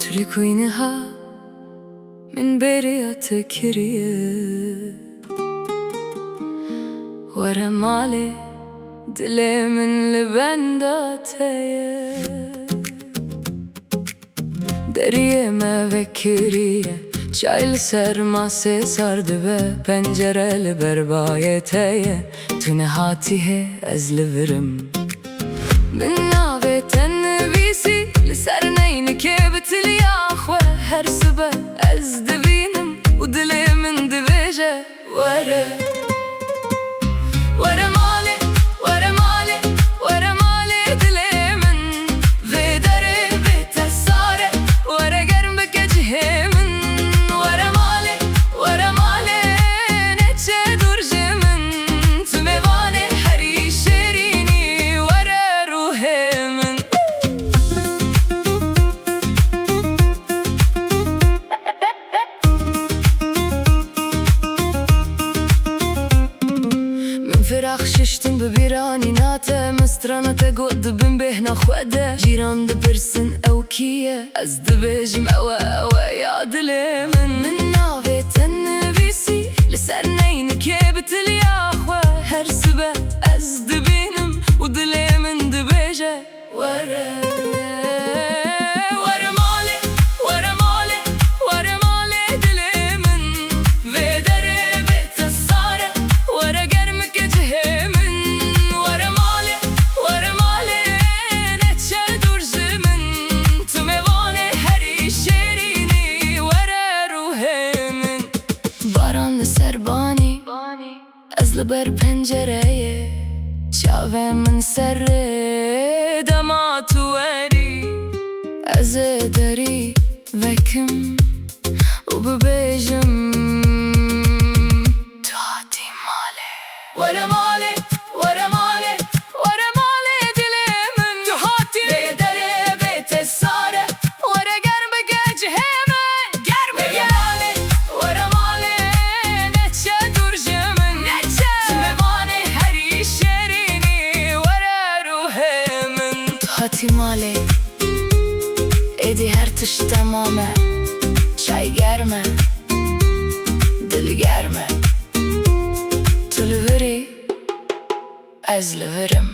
تركوينها من برية كريه ورا مالي دلي من لبنداتي Deriye mevekiriye Çaylı sermase sardı ve pencereli berbayeteye Tüne hatihe ezlivirim Min nave tenvisi Liserneyni kebetil yahve Her sıbe ez divinim U dilimin diveje Vere Vere mali Vere mali Vere mali dilimin Ve dere bete sare Vere germek ecihimin Vere mali Vere mali Neçe durcemin Tümevane her şerini Vere ruhimin فراخ ششتم ببيراني ناته مسترانته قد بن بهنا خوده جيران دبرسن او كيه از دبجم او يا دلي من نافي تنبيسي لسرنين كيبت الياخوه هر سبه از دبينم ودلي من دبجه ورا سربانی از لبر پنجره چاوه من سر دما توری از دری وکم و ببیجم تو هاتی ماله ورا ماله ورا ماله ورا ماله دلی من تو هاتی دره بیت ساره ورا گرم گجهمه گرم گرم ورا ماله هاتي مالي ايدي هرتش تمامه شاي گرمه دل گرمه تو لوري از لورم